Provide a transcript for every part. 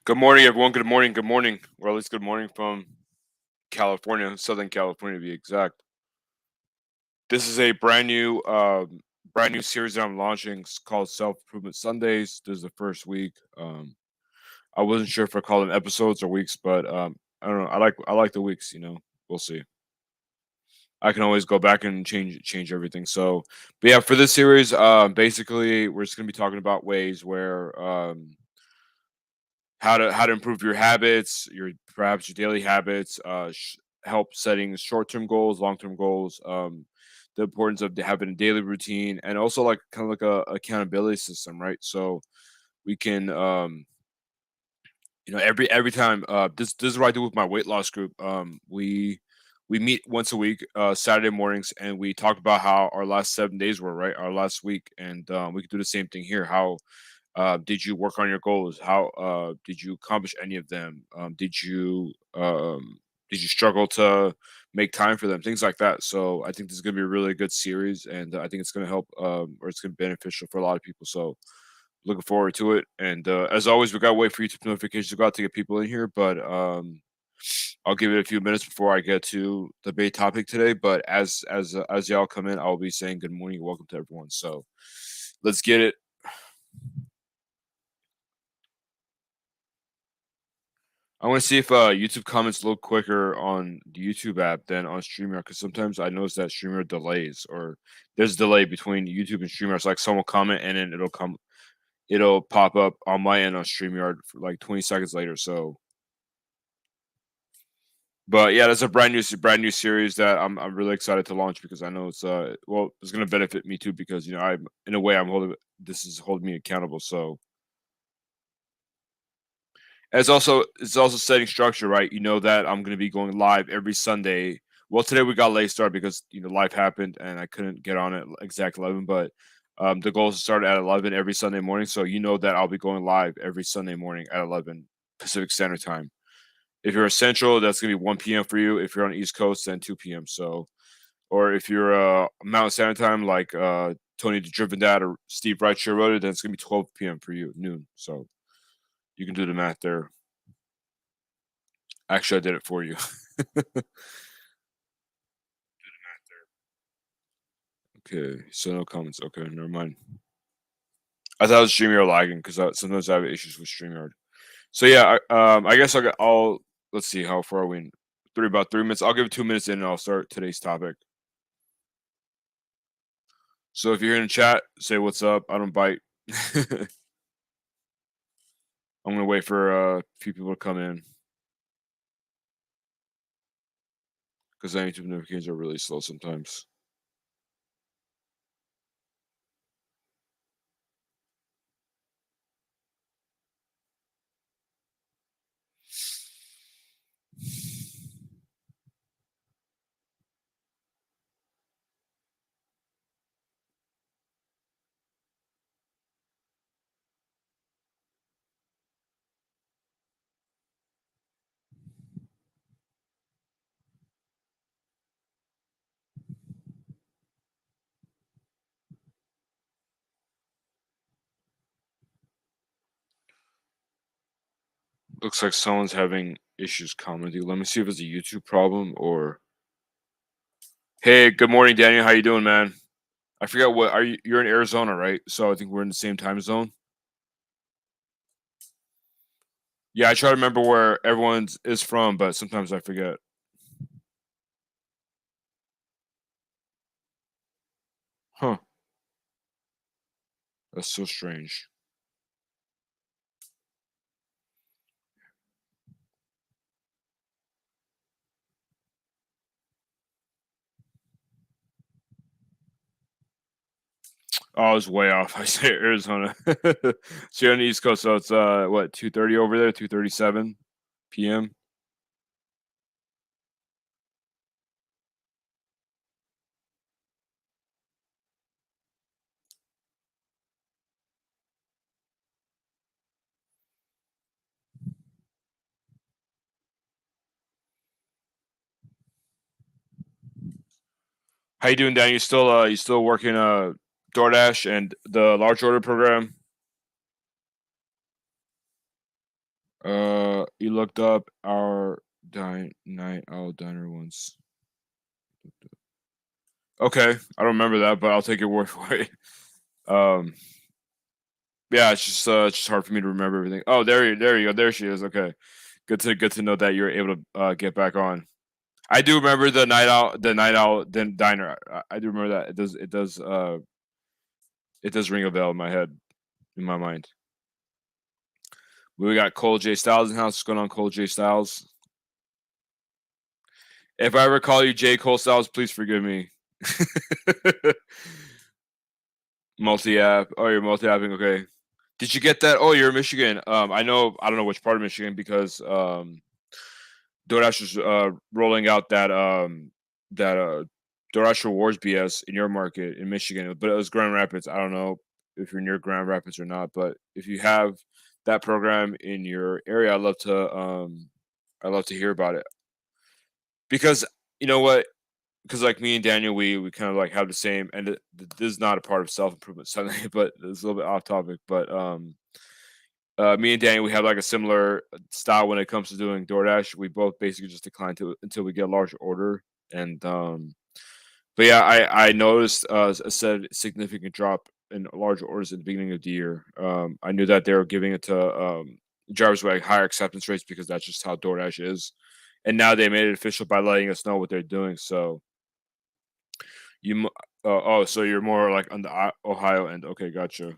Good morning, everyone. Good morning. Good morning. Or at least good morning from California, Southern California to be exact. This is a brand new series that I'm launching. It's called Self Improvement Sundays. This is the first week. I wasn't sure if I call them episodes or weeks, but I don't know. I like the weeks. We'll see. I can always go back and change everything. So, but yeah, for this series, basically, we're just gonna be talking about ways where how to improve your habits, your perhaps your daily habits, help setting short-term goals, long-term goals, the importance of having a daily routine, and also like kind of like a accountability system, right? So we can, every time, this is what I do with my weight loss group. We meet once a week, Saturday mornings, and we talk about how our last 7 days were, right? Our last week, and we can do the same thing here. How did you work on your goals? How did you accomplish any of them? Did you struggle to make time for them? Things like that. So I think this is going to be a really good series, and I think it's going to help, or it's going to be beneficial for a lot of people. So looking forward to it. And as always, we got to wait for YouTube notifications to go out to get people in here. But I'll give it a few minutes before I get to the big topic today. But as y'all come in, I'll be saying good morning, and welcome to everyone. So let's get it. I want to see if YouTube comments load quicker on the YouTube app than on StreamYard because sometimes I notice that StreamYard delays or there's a delay between YouTube and StreamYard. It's like someone comment and then it'll pop up on my end on StreamYard for like 20 seconds later. So, but yeah, that's a brand new series that I'm really excited to launch because I know it's gonna benefit me too because I'm in a way I'm holding this is holding me accountable. So it's also setting structure, right? You know that I'm gonna be going live every Sunday. Well, today we got late start because life happened and I couldn't get on at exact 11. But the goal is to start at 11 every Sunday morning. So you know that I'll be going live every Sunday morning at 11 Pacific Standard Time. If you're Central, that's gonna be 1 p.m. for you. If you're on the East Coast, then 2 p.m. So, or if you're Mountain Standard Time, like Tony the Driven Dad or Steve Rideshare Road, then it's gonna be 12 p.m. for you, noon. So you can do the math there. Actually, I did it for you. Okay, so no comments. Okay, never mind. I thought it was StreamYard lagging because sometimes I have issues with StreamYard. So yeah, I guess I'll let's see how far are we in. About 3 minutes. I'll give it 2 minutes in and I'll start today's topic. So if you're in the chat, say what's up. I don't bite. I'm gonna wait for a few people to come in because YouTube notifications are really slow sometimes. Looks like someone's having issues commenting. Let me see if it's a YouTube problem or. Hey, good morning, Daniel. How you doing, man? I forgot what are you? You're in Arizona, right? So I think we're in the same time zone. Yeah, I try to remember where everyone's is from, but sometimes I forget. Huh? That's so strange. Oh, I was way off. I say Arizona. So you're on the East Coast, so it's what 2:30 over there, 2:37 p.m. How you doing, Dan? You still working DoorDash and the large order program? You looked up our night owl diner once. Okay, I don't remember that, but I'll take your word for it. Um, yeah, it's just hard for me to remember everything. Oh, there you go. There she is. Okay, good to know that you're able to get back on. I do remember the night owl diner. I do remember that. It does ring a bell in my head, in my mind. We got Cole J Styles in the house. What's going on, Cole J Styles? If I ever call you J Cole Styles, please forgive me. Multi app. Oh, you're multi apping. Okay. Did you get that? Oh, you're in Michigan. I know. I don't know which part of Michigan because DoorDash is rolling out that DoorDash Rewards BS in your market in Michigan, but it was Grand Rapids. I don't know if you're near Grand Rapids or not, but if you have that program in your area, I'd love to hear about it because you know what? Because like me and Daniel, we kind of like have the same, and this is not a part of self improvement Sunday, but it's a little bit off topic. But me and Daniel, we have like a similar style when it comes to doing DoorDash. We both basically just decline to until we get a large order, and but yeah, I noticed a said significant drop in large orders at the beginning of the year. I knew that they were giving it to drivers with like higher acceptance rates because that's just how DoorDash is, and now they made it official by letting us know what they're doing. So you, oh, so you're more like on the Ohio end. Okay, gotcha.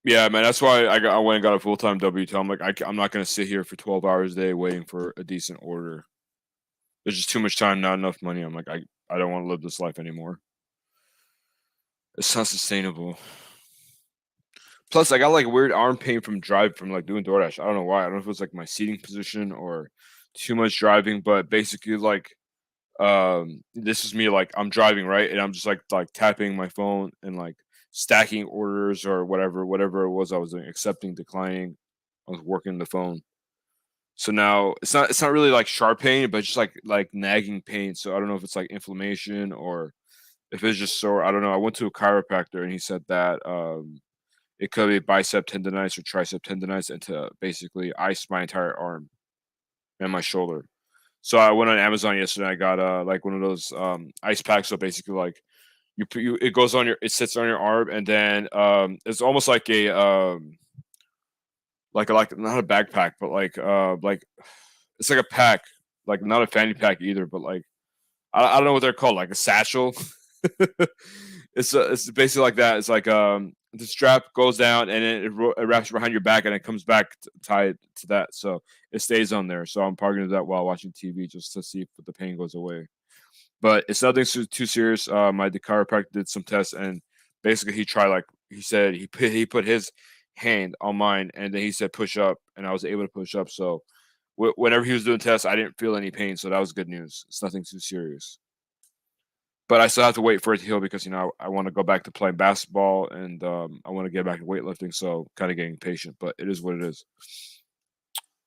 Yeah, man, that's why I went and got a full time W two. I'm like, I'm not gonna sit here for 12 hours a day waiting for a decent order. There's just too much time, not enough money. I'm like, I don't want to live this life anymore. It's not sustainable. Plus, I got like weird arm pain from from like doing DoorDash. I don't know why. I don't know if it was like my seating position or too much driving, but basically like this is me like I'm driving right and I'm just like tapping my phone and like stacking orders or whatever it was I was doing, accepting, declining. I was working the phone. So now it's not really like sharp pain, but just like nagging pain. So I don't know if it's like inflammation or if it's just sore. I don't know. I went to a chiropractor and he said that it could be bicep tendonitis or tricep tendonitis and to basically ice my entire arm and my shoulder. So I went on Amazon yesterday. I got like one of those ice packs. So basically, like it goes on it sits on your arm, and then it's almost like a like not a backpack, but like it's like a pack, like not a fanny pack either, but like I don't know what they're called, like a satchel. It's basically like that. It's like the strap goes down and then it wraps behind your back and it comes back tied to that, so it stays on there. So I'm probably gonna do that while watching TV just to see if the pain goes away. But it's nothing too serious. My the chiropractor did some tests and basically he tried like he said he put his hand on mine and then he said push up and I was able to push up. So whenever he was doing tests, I didn't feel any pain, so that was good news. It's nothing too serious. But I still have to wait for it to heal because I want to go back to playing basketball and I want to get back to weightlifting. So kind of getting patient, but it is what it is.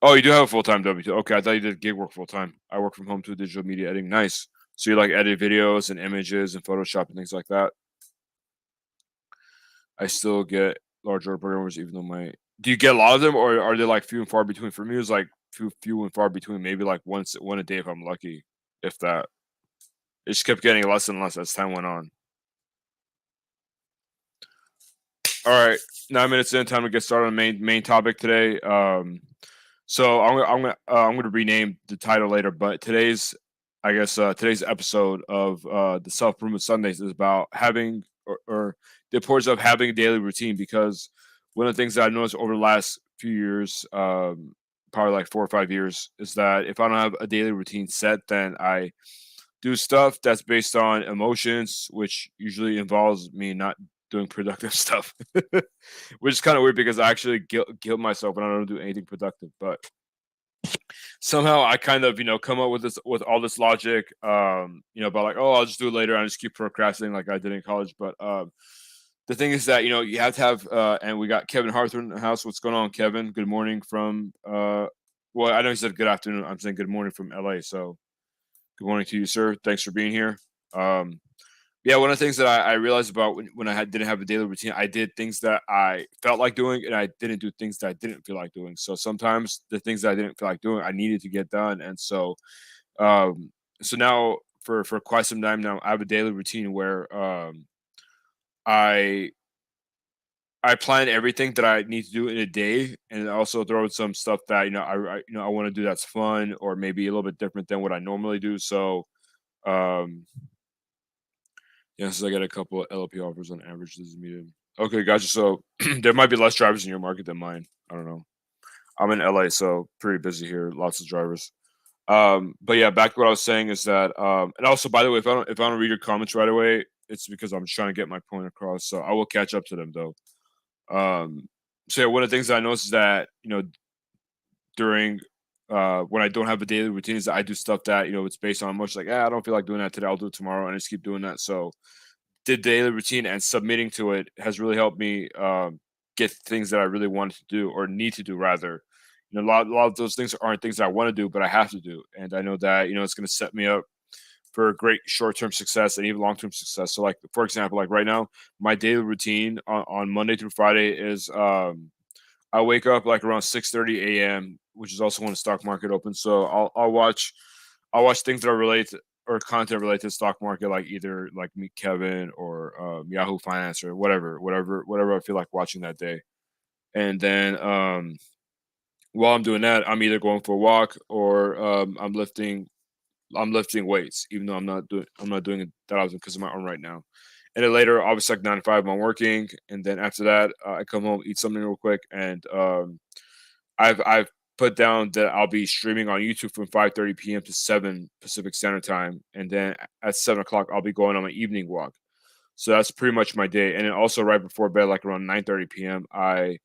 Oh, you do have a full time W two. Okay, I thought you did gig work full time. I work from home too, digital media editing. Nice. So you like edit videos and images and Photoshop and things like that. I still get large order programmers, even though my do you get a lot of them or are they like few and far between? For me, it was like few and far between. Maybe like one a day if I'm lucky, if that. It just kept getting less and less as time went on. All right, 9 minutes in, time to get started on the main topic today. So I'm gonna rename the title later, but I guess today's episode of the Self Improvement Sundays is about having or the importance of having a daily routine because one of the things that I've noticed over the last few years, probably like 4 or 5 years, is that if I don't have a daily routine set, then I do stuff that's based on emotions, which usually involves me not doing productive stuff, which is kind of weird because I actually guilt myself when I don't do anything productive. But somehow I kind of come up with this with all this logic, about like, oh, I'll just do it later. I just keep procrastinating like I did in college. But the thing is that you have to have, and we got Kevin Harther in the house. What's going on, Kevin? Good morning from. Well, I know he said good afternoon. I'm saying good morning from LA. So good morning to you, sir. Thanks for being here. Um, Yeah, one of the things that I realized about when didn't have a daily routine, I did things that I felt like doing, and I didn't do things that I didn't feel like doing. So sometimes the things that I didn't feel like doing, I needed to get done, and um, so now for quite some time now, I have a daily routine where I I plan everything that I need to do in a day, and also throw in some stuff that I want to do that's fun or maybe a little bit different than what I normally do. So um, yes, I got a couple of LLP offers on average this medium. Okay, gotcha. So there might be less drivers in your market than mine. I don't know. I'm in LA, so pretty busy here. Lots of drivers. But yeah, back to what I was saying is that, and also by the way, if I don't read your comments right away, it's because I'm just trying to get my point across. So I will catch up to them though. Um, so yeah, one of the things that I noticed is that during when I don't have a daily routine is that I do stuff that it's based on much like I don't feel like doing that today. I'll do it tomorrow, and I just keep doing that. So the daily routine and submitting to it has really helped me get things that I really wanted to do or need to do rather. A lot of those things aren't things that I want to do, but I have to do, and I know that it's going to set me up for great short-term success and even long-term success. So, like for example, like right now, my daily routine on Monday through Friday is I wake up like around 6:30 a.m., which is also when the stock market opens. So I'll watch things that are related or content related to the stock market, like either like Meet Kevin or Yahoo Finance or whatever I feel like watching that day. And then while I'm doing that, I'm either going for a walk or I'm lifting weights, even though I'm not doing it that often because of my arm right now. And then later, obviously, like 9 to 5, I'm working, and then after that, I come home, eat something real quick, and I've put down that I'll be streaming on YouTube from 5:30 p.m. to 7 Pacific Standard Time, and then at 7 o'clock I'll be going on my evening walk. So that's pretty much my day. And then also right before bed, like around 9:30 p.m., I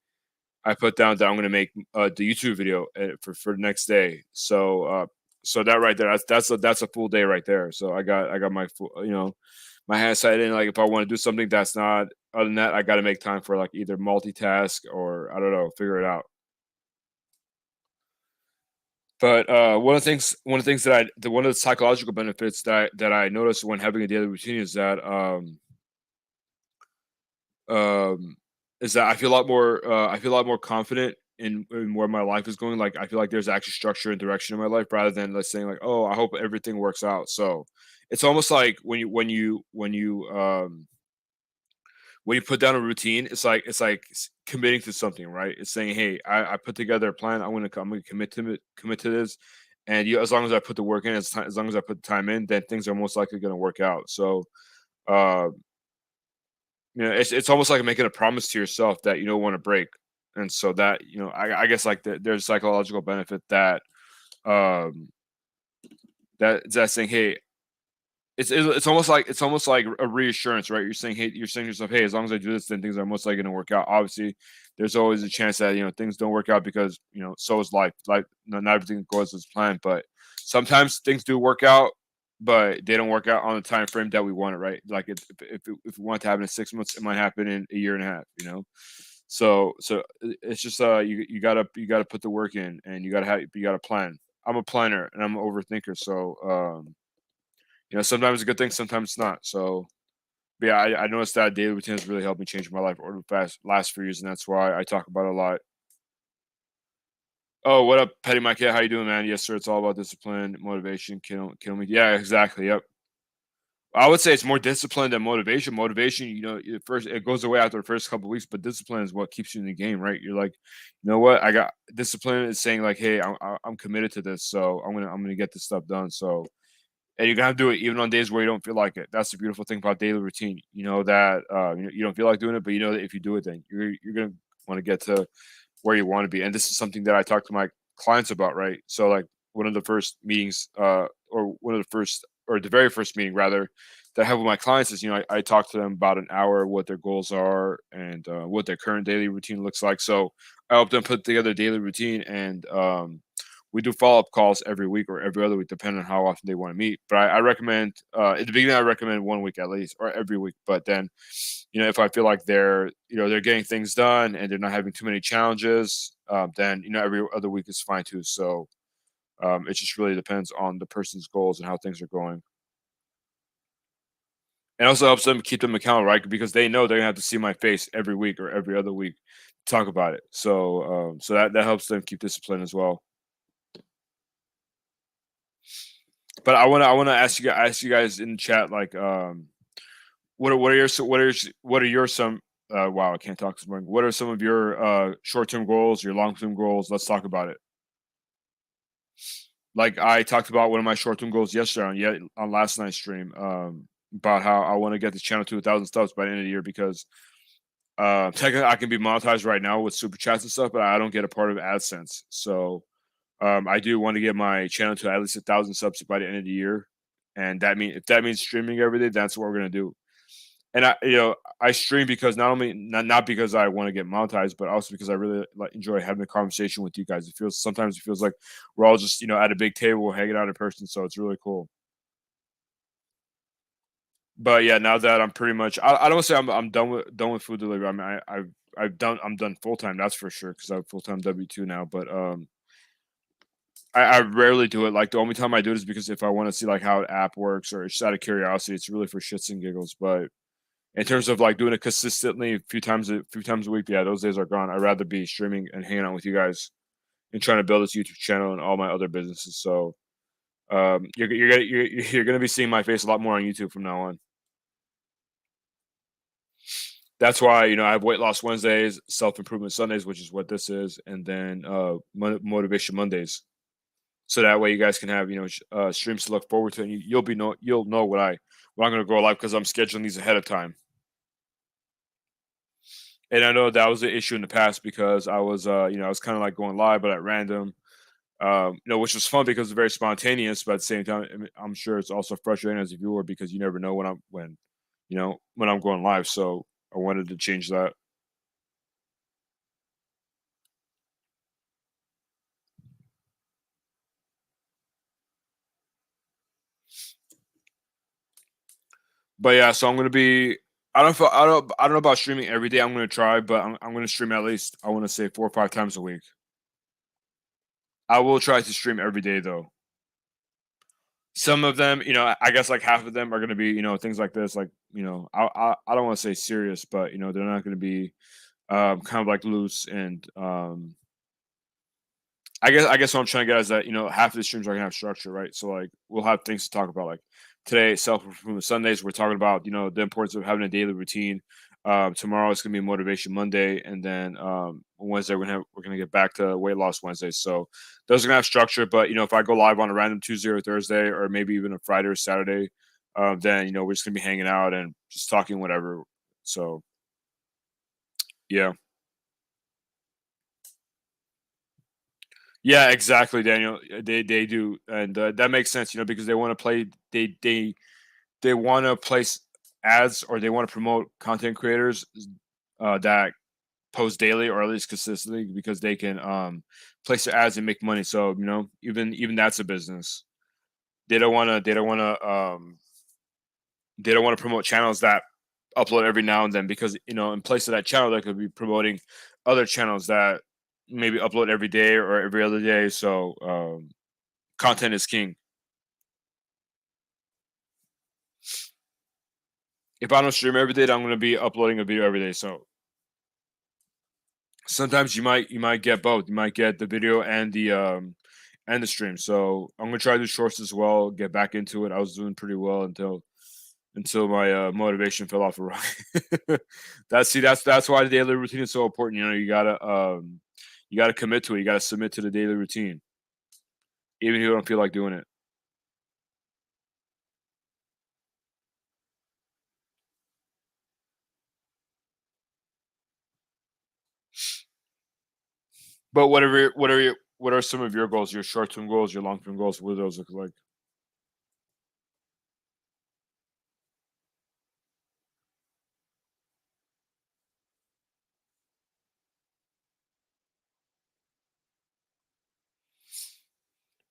put down that I'm gonna make the YouTube video for the next day. So that right there, that's a full day right there. So I got my full, my hands set in. Like if I want to do something that's not other than that, I got to make time for like either multitask or I don't know, figure it out. But one of the things that one of the psychological benefits that I noticed when having a daily routine um, is that I feel a lot more confident in where my life is going. Like I feel like there's actually structure and direction in my life rather than let's saying like, oh, I hope everything works out. So it's almost like when you put down a routine, it's like committing to something, right? It's saying, hey, I put together a plan. I'm gonna commit to this. And as long as I put the work in, as long as I put the time in, then things are most likely going to work out. So, uh, it's almost like making a promise to yourself that you don't want to break. And so that I guess like there's psychological benefit that um, that's saying, hey, it's almost like a reassurance, right? You're saying to yourself, hey, as long as I do this, then things are most likely going to work out. Obviously, there's always a chance that things don't work out because so is life. Like not everything goes as planned, but sometimes things do work out, but they don't work out on the time frame that we want it. Right? Like if we want it to happen in 6 months, it might happen in a year and a half. It's just you gotta put the work in, and you gotta plan. I'm a planner and I'm an overthinker, so sometimes it's a good thing, sometimes it's not. So, but yeah, I noticed that daily routine has really helped me change my life over the last few years, and that's why I talk about it a lot. Oh, what up, Petty Mike? Yeah, how you doing, man? Yes, sir. It's all about discipline, motivation, kill me. Yeah, exactly. Yep. I would say it's more discipline than motivation. Motivation, first it goes away after the first couple of weeks, but discipline is what keeps you in the game, right? You're like, you know what? I got discipline is saying like, hey, I'm committed to this, so I'm gonna get this stuff done. So and you're gonna have to do it even on days where you don't feel like it. That's the beautiful thing about daily routine. You know that you don't feel like doing it, but you know that if you do it, then you're gonna want to get to where you want to be. And this is something that I talk to my clients about, right? So like one of the first meetings, or one of the first, or the very first meeting rather, that I have with my clients is I talk to them about an hour, what their goals are, and what their current daily routine looks like. So I help them put together a daily routine, and we do follow up calls every week or every other week, depending on how often they want to meet. But I recommend at the beginning, I recommend 1 week at least, or every week. But then, if I feel like they're getting things done and they're not having too many challenges, then every other week is fine too. So it just really depends on the person's goals and how things are going. and also helps them keep them accountable, right? Because they know they're gonna have to see my face every week or every other week to talk about it. So that helps them keep discipline as well. But I wanna ask you guys in the chat like what are your what are your some wow, I can't talk this morning. What are some of your short term goals, your long term goals? Let's talk about it. Like I talked about one of my short term goals yesterday on last night's stream, about how I want to get the channel to 1,000 subs by the end of the year because technically I can be monetized right now with super chats and stuff, but I don't get a part of AdSense. So I do want to get my channel to at least 1,000 subs by the end of the year, and if that means streaming every day, that's what we're gonna do. And I stream because not because I want to get monetized, but also because I really like enjoy having a conversation with you guys. Sometimes it feels like we're all just at a big table hanging out in person, so it's really cool. But yeah, now that I'm pretty much, I don't want to say I'm done with food delivery. I mean, I'm done full time. That's for sure because I have full time W-2 now. But I rarely do it. Like the only time I do it is because if I want to see like how the app works or just out of curiosity, it's really for shits and giggles. But in terms of like doing it consistently a few times a week, yeah, those days are gone. I'd rather be streaming and hanging out with you guys and trying to build this YouTube channel and all my other businesses. So you're gonna be seeing my face a lot more on YouTube from now on. That's why I have weight loss Wednesdays, self improvement Sundays, which is what this is, and then motivation Mondays. So that way you guys can have streams to look forward to, and you'll know what I'm gonna go live because I'm scheduling these ahead of time. And I know that was an issue in the past because I was kind of like going live, but at random, which was fun because it's very spontaneous. But at the same time, I mean, I'm sure it's also frustrating as a viewer because you never know when I'm going live. So I wanted to change that. But yeah, so I'm gonna be. I don't know about streaming every day. I'm gonna try, but I'm gonna stream at least. I want to say 4 or 5 times a week. I will try to stream every day though. Some of them, I guess like half of them are gonna be, things like this, like I don't want to say serious, but they're not gonna be kind of like loose and I guess what I'm trying to get is that half of the streams are gonna have structure, right? So like we'll have things to talk about. Like today, self improvement Sundays, we're talking about the importance of having a daily routine. Tomorrow it's gonna be motivation Monday, and then Wednesday we're gonna get back to weight loss Wednesday. So those are gonna have structure. But if I go live on a random Tuesday or Thursday, or maybe even a Friday or Saturday, then we're just gonna be hanging out and just talking whatever. So yeah. Yeah, exactly, Daniel. They do, and that makes sense. Because they want to play. They want to place ads or they want to promote content creators that post daily or at least consistently because they can place their ads and make money. So even that's a business. They don't want to. They don't want to. They don't want to promote channels that upload every now and then because in place of that channel they could be promoting other channels that maybe upload every day or every other day. So content is king. If I don't stream every day, I'm going to be uploading a video every day. So sometimes you might get both. You might get the video and the stream. So I'm gonna try to do shorts as well. Get back into it. I was doing pretty well until my motivation fell off a rock. That's why the daily routine is so important. You gotta commit to it. You gotta submit to the daily routine, even if you don't feel like doing it. But what are some of your goals? Your short term goals, your long term goals? What do those look like?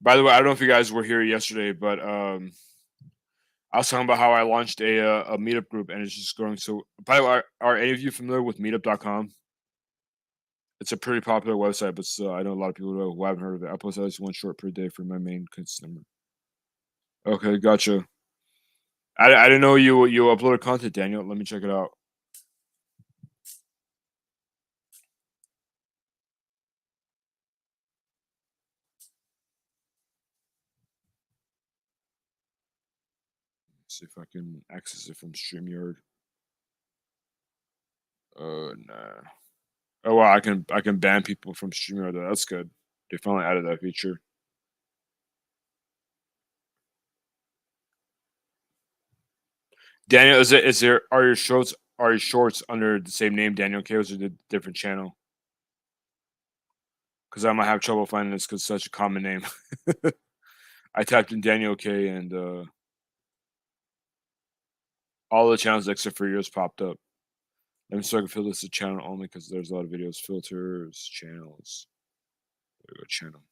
By the way, I don't know if you guys were here yesterday, but I was talking about how I launched a meetup group and it's just growing. So, by the way, are any of you familiar with Meetup.com? It's a pretty popular website, but still, I know a lot of people who haven't heard of it. I post at least one short per day for my main customer. Okay, gotcha. I didn't know you uploaded content, Daniel. Let me check it out. See if I can access it from StreamYard. Nah. Oh wow, I can ban people from StreamYard. Though. That's good. They finally added that feature. Daniel, is there are your shorts under the same name, Daniel K, or is it a different channel? Because I might have trouble finding this because such a common name. I typed in Daniel K and all the channels except for yours popped up. Let me so I can fill this as channel only because there's a lot of videos, filters, channels. There we go, channel.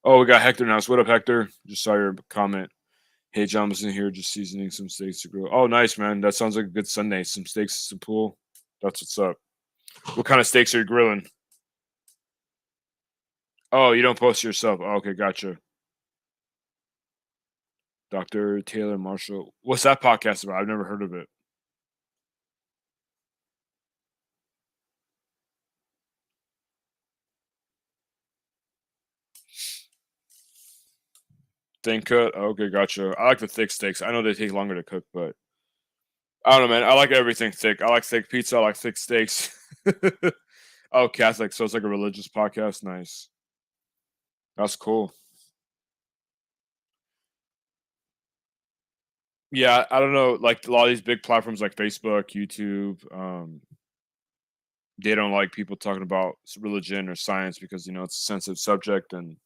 Oh, we got Hector now. So what up, Hector? Just saw your comment. Hey, John was in here just seasoning some steaks to grill. Oh, nice, man. That sounds like a good Sunday. Some steaks, some pool. That's what's up. What kind of steaks are you grilling? Oh, you don't post yourself. Oh, okay, gotcha. Dr. Taylor Marshall. What's that podcast about? I've never heard of it. Thin cut. Okay, gotcha. I like the thick steaks. I know they take longer to cook, but I don't know, man. I like everything thick. I like thick pizza. I like thick steaks. Oh, Catholic. So it's like a religious podcast. Nice. That's cool. Yeah, I don't know. Like a lot of these big platforms like Facebook, YouTube, they don't like people talking about religion or science because it's a sensitive subject. And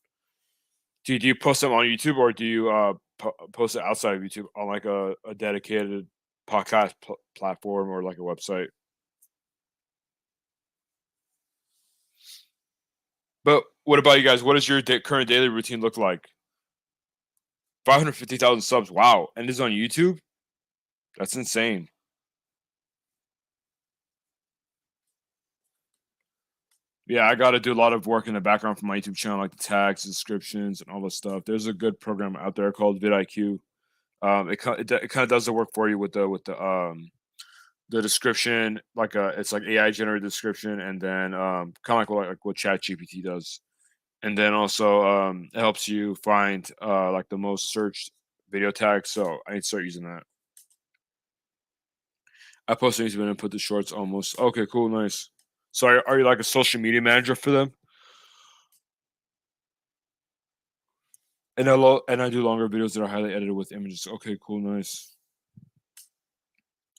do you post them on YouTube or do you post it outside of YouTube on like a dedicated podcast platform or like a website? But what about you guys? What does your current daily routine look like? 550,000 subs. Wow. And this is on YouTube? That's insane. Yeah, I got to do a lot of work in the background for my YouTube channel, like the tags, descriptions, and all this stuff. There's a good program out there called vidIQ. It kind of does the work for you with the description, like it's like AI generated description, and then kind of like what Chat GPT does, and then also it helps you find like the most searched video tags. So I need to start using that. I post on YouTube and put the shorts almost. Okay, cool, nice. So are you like a social media manager for them? And I do longer videos that are highly edited with images. Okay, cool, nice.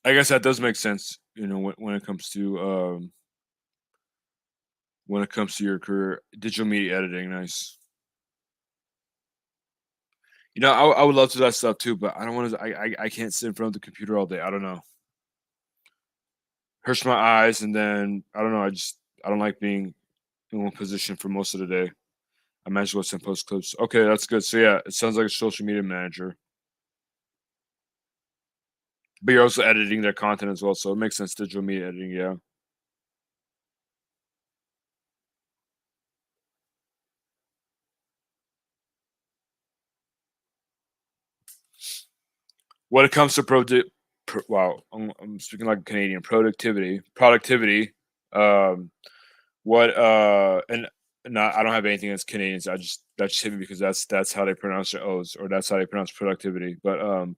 I guess that does make sense. When it comes to your career, digital media editing, nice. I would love to do that stuff too, but I don't want to. I can't sit in front of the computer all day. I don't know. Hurts my eyes, and then I don't know. I don't like being in one position for most of the day. I might as well send post clips. Okay, that's good. So yeah, it sounds like a social media manager, but you're also editing their content as well. So it makes sense. Digital media editing, yeah. When it comes to wow, I'm speaking like a Canadian productivity. Um, what and not I don't have anything against Canadians. That just hit me because that's how they pronounce their O's or that's how they pronounce productivity. But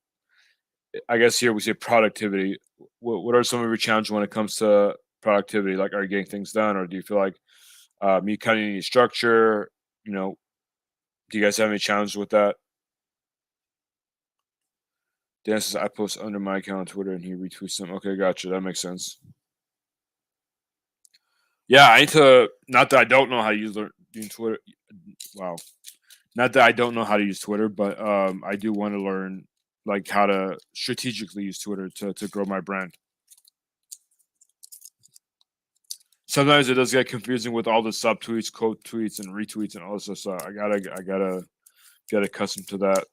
I guess here we say productivity. What are some of your challenges when it comes to productivity? Like, are you getting things done, or do you feel like you kind of need structure? You know, do you guys have any challenges with that? Dan says I post under my account on Twitter and he retweets them. Okay, gotcha. That makes sense. Yeah, I need to. Not that I don't know how to use Twitter. Wow, not that I don't know how to use Twitter, but I do want to learn like how to strategically use Twitter to grow my brand. Sometimes it does get confusing with all the subtweets, quote tweets, and retweets and all this stuff. So I gotta get accustomed to that.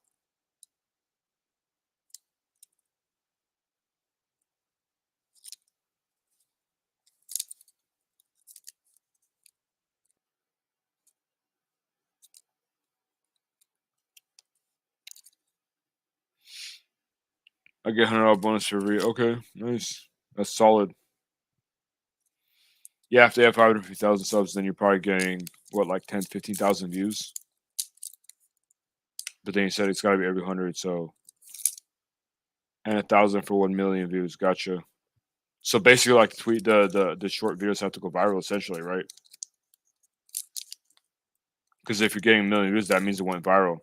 I get $100 bonus for every. Okay, nice. That's solid. Yeah, if they have 550,000 subs, then you're probably getting what, like 10, 15,000 views. But then you said it's got to be every 100, so and 1,000 for 1 million views. Gotcha. So basically, like the short videos have to go viral, essentially, right? Because if you're getting 1 million views, that means it went viral.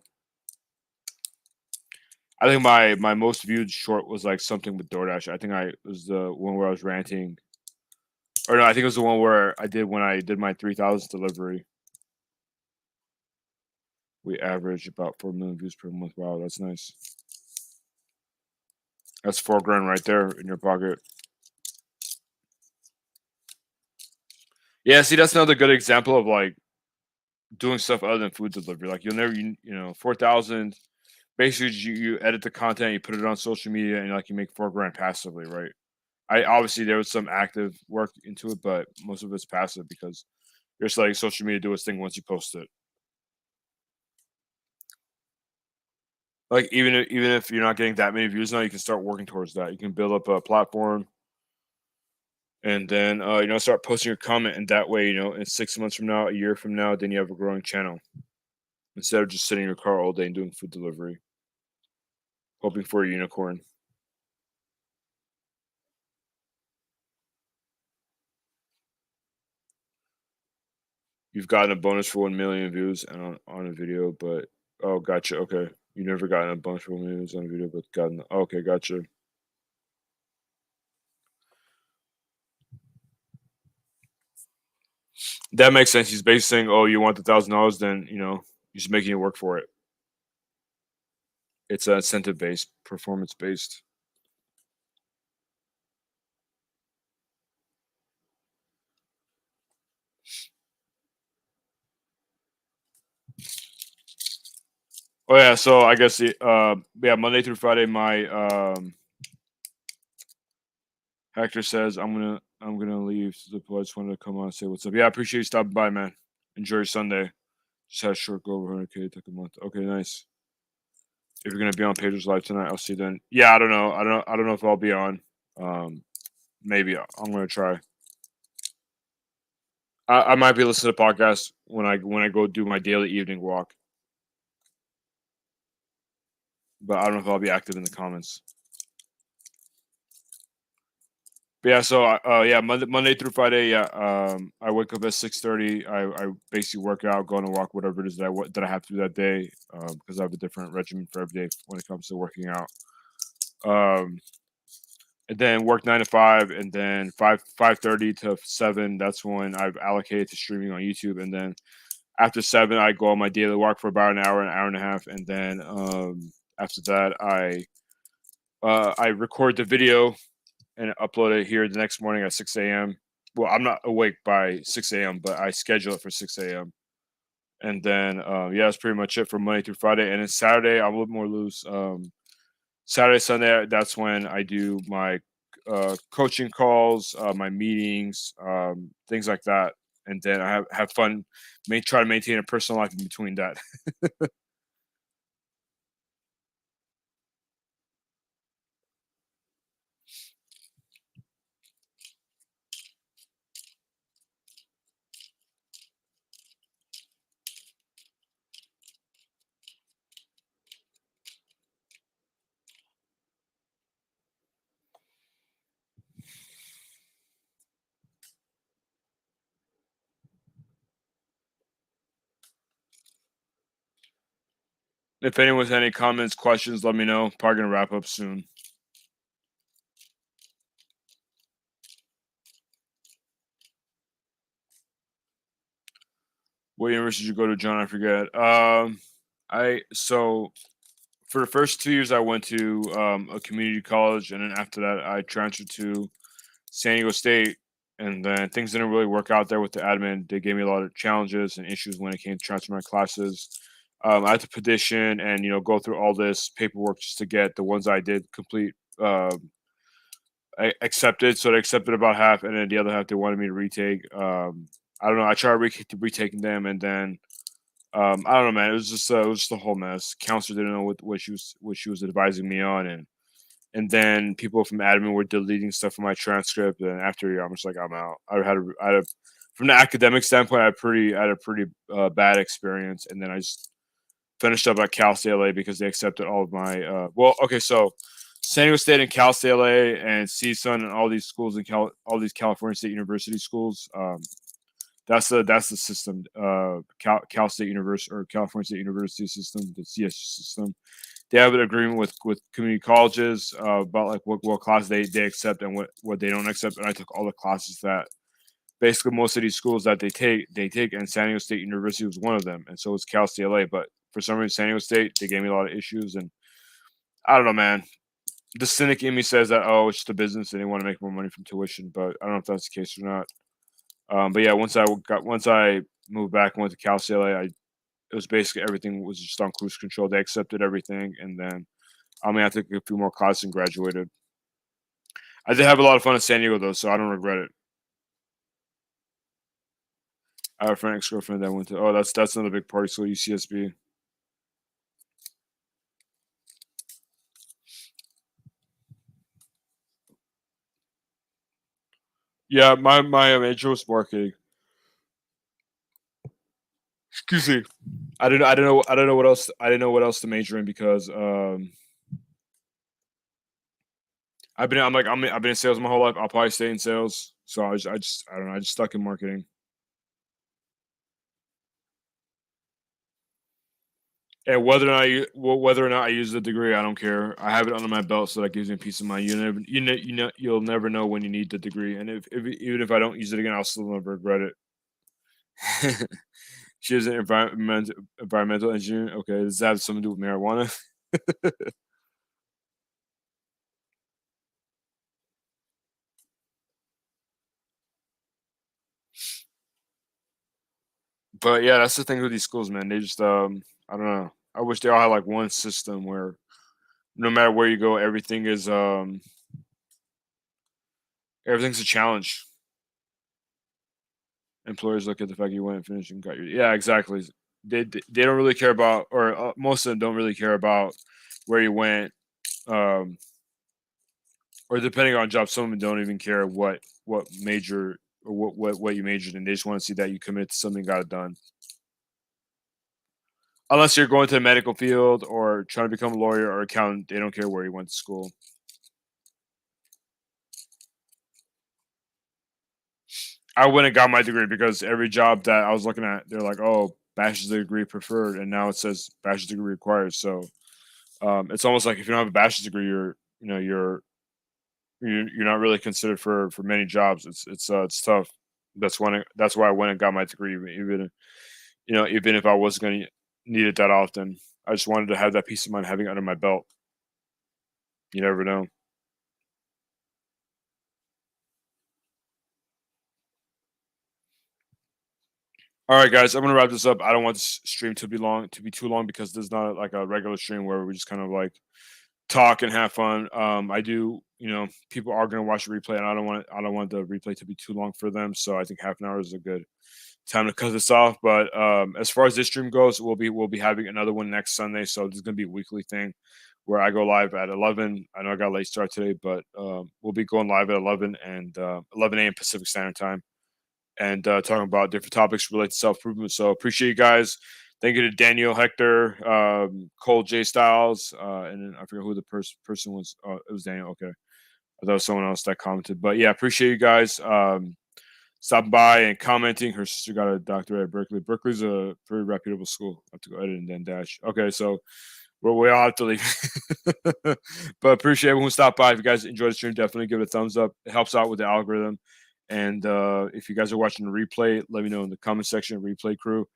I think my most viewed short was like something with DoorDash. I think I was the one where I was ranting, or no, I think it was the one where I did when I did my 3,000 delivery. We average about 4 million views per month. Wow, that's nice. That's 4 grand right there in your pocket. Yeah, see, that's another good example of like doing stuff other than food delivery. Like you'll never, 4,000. Basically, you edit the content, you put it on social media, and like you make 4 grand passively, right? I obviously there was some active work into it, but most of it's passive because you're just letting social media do its thing once you post it. Like even if you're not getting that many views now, you can start working towards that. You can build up a platform and then start posting your comment, and that way, in 6 months from now, a year from now, then you have a growing channel instead of just sitting in your car all day and doing food delivery, hoping for a unicorn. You've gotten a bonus for 1 million views and on a video, but oh, gotcha. Okay, you never gotten a bonus for 1 million views on a video, but gotten okay, gotcha. That makes sense. He's basically saying, "Oh, you want the $1,000? Then you're just making it work for it." It's incentive based, performance based. Oh yeah, so I guess yeah, Monday through Friday, my Hector says I'm gonna leave. So I just wanted to come on and say what's up. Yeah, I appreciate you stopping by, man. Enjoy your Sunday. Just had a short go over 100K. Took a month. Okay, nice. If you're gonna be on Pedro's live tonight, I'll see you then. Yeah, I don't know. I don't know if I'll be on. Um, maybe I'm gonna try. I might be listening to podcasts when I go do my daily evening walk, but I don't know if I'll be active in the comments. But yeah, so yeah, Monday through Friday, yeah. I wake up at 6:30. I basically work out, go on a walk, whatever it is that I have to do that day, because I have a different regimen for every day when it comes to working out. Um, and then work 9 to 5, and then 5:30 to 7. That's when I've allocated to streaming on YouTube, and then after 7, I go on my daily walk for about an hour and a half, and then after that, I record the video and upload it here the next morning at 6 a.m. Well, I'm not awake by 6 a.m., but I schedule it for 6 a.m. And then, yeah, that's pretty much it for Monday through Friday. And then Saturday, I'm a little more loose. Saturday, Sunday, that's when I do my coaching calls, my meetings, things like that. And then I have fun, try to maintain a personal life in between that. If anyone has any comments, questions, let me know. Probably gonna wrap up soon. What university did you go to, John? I forget. I so for the first 2 years, I went to a community college, and then after that, I transferred to San Diego State. And then things didn't really work out there with the admin. They gave me a lot of challenges and issues when it came to transfer my classes. I had to petition and go through all this paperwork just to get the ones I did complete accepted. So they accepted about half, and then the other half they wanted me to retake. I don't know. I tried retaking them, and then I don't know, man. It was just a whole mess. Counselor didn't know what she was advising me on, and and then people from admin were deleting stuff from my transcript. And after a year, I'm just like, I'm out. I had a from the academic standpoint, I had a pretty bad experience, and then I just finished up at Cal State LA because they accepted all of my. Well, okay, so San Diego State and Cal State LA and CSUN and all these schools in all these California State University schools. That's the system. Cal State University or California State University system, the CS system. They have an agreement with community colleges about like what class they accept and what they don't accept. And I took all the classes that basically most of these schools that they take, and San Diego State University was one of them, and so was Cal State LA. But for some reason, San Diego State they gave me a lot of issues, and I don't know, man. The cynic in me says that it's just a business and they want to make more money from tuition, but I don't know if that's the case or not. But yeah, once I moved back and went to Cal State LA, it was basically everything was just on cruise control. They accepted everything, and then I took a few more classes and graduated. I did have a lot of fun in San Diego though, so I don't regret it. I have a friend, ex girlfriend that went to. Oh, that's another big party school, UCSB. Yeah, my major was marketing. Excuse me. I don't know what else I didn't know what else to major in because I've been in sales my whole life. I'll probably stay in sales. So I don't know. I just stuck in marketing. And whether or not I use the degree, I don't care. I have it under my belt, so that gives me peace of mind. You'll never know when you need the degree, and if even if I don't use it again, I'll still never regret it. She is an environmental engineer. Okay, does that have something to do with marijuana? But yeah, that's the thing with these schools, man. They just I don't know. I wish they all had like one system where no matter where you go, everything's a challenge. Employers look at the fact you went and finished and got your yeah, exactly. They don't really care about, or most of them don't really care about where you went, um, or depending on job. Some of them don't even care what major or what you majored in. They just want to see that you committed to something, got it done. Unless you're going to the medical field or trying to become a lawyer or accountant, they don't care where you went to school. I went and got my degree because every job that I was looking at, they're like, "Oh, bachelor's degree preferred," and now it says bachelor's degree required. So it's almost like if you don't have a bachelor's degree, you're not really considered for many jobs. It's tough. That's why I went and got my degree, even if I wasn't going to need it that often. I just wanted to have that peace of mind having it under my belt. You never know. All right, guys, I'm gonna wrap this up. I don't want this stream to be too long because there's not like a regular stream where we just kind of like talk and have fun. I do, people are gonna watch the replay, and I don't want the replay to be too long for them. So I think half an hour is a good time to cut this off. But as far as this stream goes, we'll be having another one next Sunday. So this is gonna be a weekly thing where I go live at 11. I know I got a late start today, but we'll be going live at 11 and 11 a.m. Pacific Standard Time and talking about different topics related to self improvement. So appreciate you guys. Thank you to Daniel Hector, Cole J Styles, and then I forget who the person was. It was Daniel. Okay, I thought it was someone else that commented. But yeah, appreciate you guys stopping by and commenting. Her sister got a doctorate at Berkeley. Berkeley's a very reputable school. I have to go edit and then dash. Okay, so we all have to leave. But appreciate everyone who stopped by. If you guys enjoyed the stream, definitely give it a thumbs up. It helps out with the algorithm. And if you guys are watching the replay, let me know in the comment section, replay crew.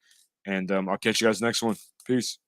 And I'll catch you guys next one. Peace.